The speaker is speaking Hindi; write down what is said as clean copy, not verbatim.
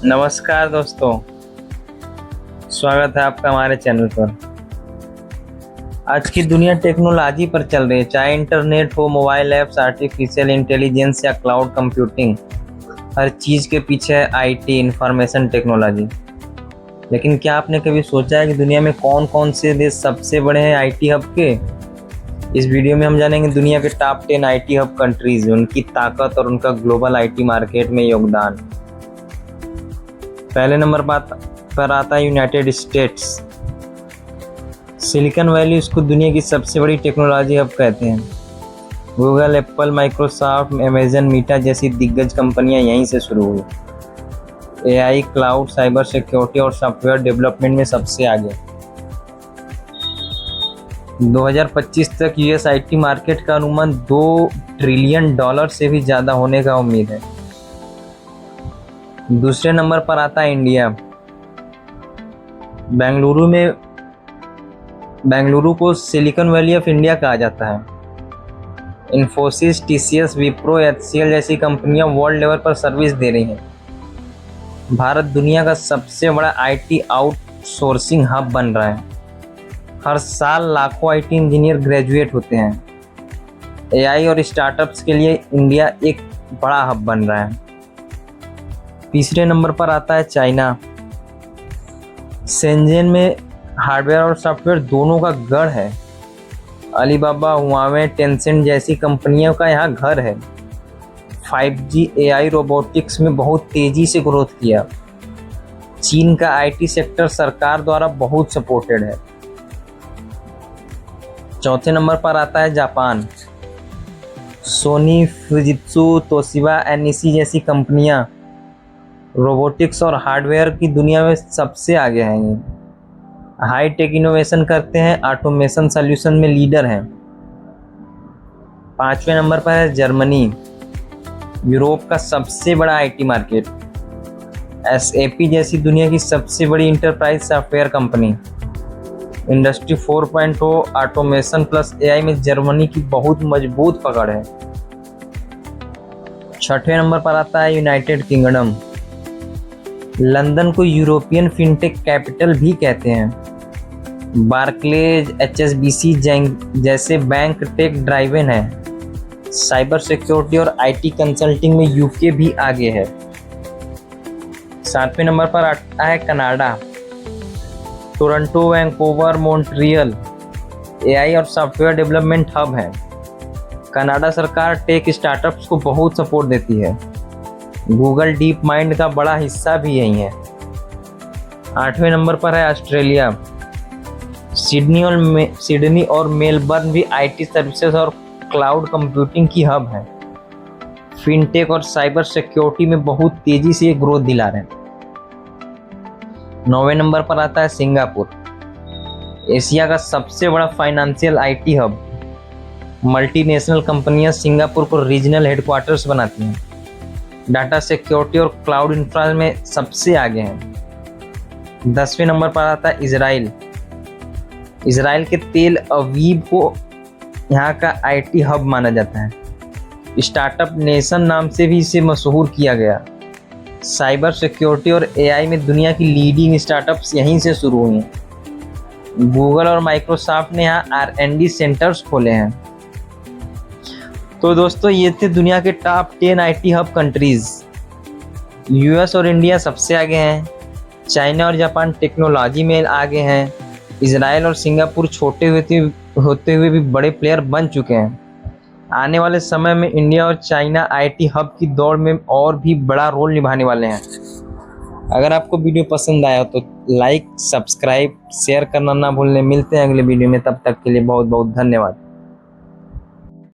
नमस्कार दोस्तों, स्वागत है आपका हमारे चैनल पर। आज की दुनिया टेक्नोलॉजी पर चल रही है, चाहे इंटरनेट हो, मोबाइल ऐप्स, आर्टिफिशियल इंटेलिजेंस या क्लाउड कंप्यूटिंग। हर चीज़ के पीछे है आईटी, इंफॉर्मेशन टेक्नोलॉजी। लेकिन क्या आपने कभी सोचा है कि दुनिया में कौन कौन से देश सबसे बड़े हैं आईटी हब के? इस वीडियो में हम जानेंगे दुनिया के टॉप 10 आईटी हब कंट्रीज, उनकी ताकत और उनका ग्लोबल आईटी मार्केट में योगदान। पहले नंबर पर आता है यूनाइटेड स्टेट्स। सिलिकॉन वैली उसको दुनिया की सबसे बड़ी टेक्नोलॉजी हब कहते हैं। गूगल, एप्पल, माइक्रोसॉफ्ट, अमेजन, मीटा जैसी दिग्गज कंपनियां यहीं से शुरू हुई। एआई, क्लाउड, साइबर सिक्योरिटी और सॉफ्टवेयर डेवलपमेंट में सबसे आगे। 2025 तक यूएस आईटी मार्केट का अनुमान $2 ट्रिलियन से भी ज़्यादा होने का उम्मीद है। दूसरे नंबर पर आता है इंडिया। बेंगलुरु को सिलिकॉन वैली ऑफ इंडिया कहा जाता है। इन्फोसिस, टीसीएस, विप्रो, एचसीएल जैसी कंपनियां वर्ल्ड लेवल पर सर्विस दे रही हैं। भारत दुनिया का सबसे बड़ा आईटी आउटसोर्सिंग हब बन रहा है। हर साल लाखों आईटी इंजीनियर ग्रेजुएट होते हैं। एआई और स्टार्टअप्स के लिए इंडिया एक बड़ा हब बन रहा है। तीसरे नंबर पर आता है चाइना। शेंजन में हार्डवेयर और सॉफ्टवेयर दोनों का गढ़ है। अलीबाबा, हुआवे, टेंसेंट जैसी कंपनियों का यहाँ घर है। 5G, एआई, रोबोटिक्स में बहुत तेजी से ग्रोथ किया। चीन का आईटी सेक्टर सरकार द्वारा बहुत सपोर्टेड है। चौथे नंबर पर आता है Japan. Sony, Fujitsu, Toshiba, NEC जैसी कंपनियां रोबोटिक्स और हार्डवेयर की दुनिया में सबसे आगे हैं। ये हाई टेक इनोवेशन करते हैं, ऑटोमेशन सॉल्यूशन में लीडर हैं। पांचवें नंबर पर है जर्मनी, यूरोप का सबसे बड़ा आईटी मार्केट। एसएपी जैसी दुनिया की सबसे बड़ी enterprise software company. Industry 4.0, automation plus AI में जर्मनी की बहुत मजबूत पकड़ है। छठवें नंबर पर आता है यूनाइटेड किंगडम। लंदन को यूरोपियन फिनटेक कैपिटल भी कहते हैं। बार्कलेज, एचएसबीसी जैसे बैंक टेक ड्राइवन है। साइबर सिक्योरिटी और आईटी कंसल्टिंग में यूके भी आगे है। सातवें नंबर पर आता है Canada. Toronto, Vancouver, Montreal AI और सॉफ्टवेयर डेवलपमेंट हब है। कनाडा सरकार टेक स्टार्टअप्स को बहुत सपोर्ट देती है। गूगल, डीप माइंड का बड़ा हिस्सा भी यही है। आठवें नंबर पर है ऑस्ट्रेलिया। सिडनी और मेलबर्न भी आईटी सर्विसेज और क्लाउड कंप्यूटिंग की हब है। फिनटेक और साइबर सिक्योरिटी में बहुत तेजी से ग्रोथ दिला रहे हैं। 9वें नंबर पर आता है सिंगापुर, एशिया का सबसे बड़ा फाइनेंशियल आईटी हब। मल्टीनेशनल कंपनियां सिंगापुर को रीजनल हेडक्वार्टर्स बनाती हैं। डाटा सिक्योरिटी और क्लाउड इंफ्रा में सबसे आगे हैं। 10वें नंबर पर आता है इजराइल। इजराइल के तेल अवीव को यहाँ का आईटी हब माना जाता है। स्टार्टअप नेशन नाम से भी इसे मशहूर किया गया। साइबर सिक्योरिटी और एआई में दुनिया की लीडिंग स्टार्टअप्स यहीं से शुरू हुई हैं। गूगल और माइक्रोसॉफ्ट ने यहाँ R&D सेंटर्स खोले हैं। तो दोस्तों, ये थे दुनिया के top 10 IT hub countries. US और इंडिया सबसे आगे हैं। चाइना और जापान टेक्नोलॉजी में आगे हैं। इजराइल और सिंगापुर छोटे होते हुए भी बड़े प्लेयर बन चुके हैं। आने वाले समय में इंडिया और चाइना आईटी हब की दौड़ में और भी बड़ा रोल निभाने वाले हैं। अगर आपको वीडियो पसंद आया तो लाइक, सब्सक्राइब, शेयर करना ना भूलें। मिलते हैं अगले वीडियो में, तब तक के लिए बहुत बहुत धन्यवाद।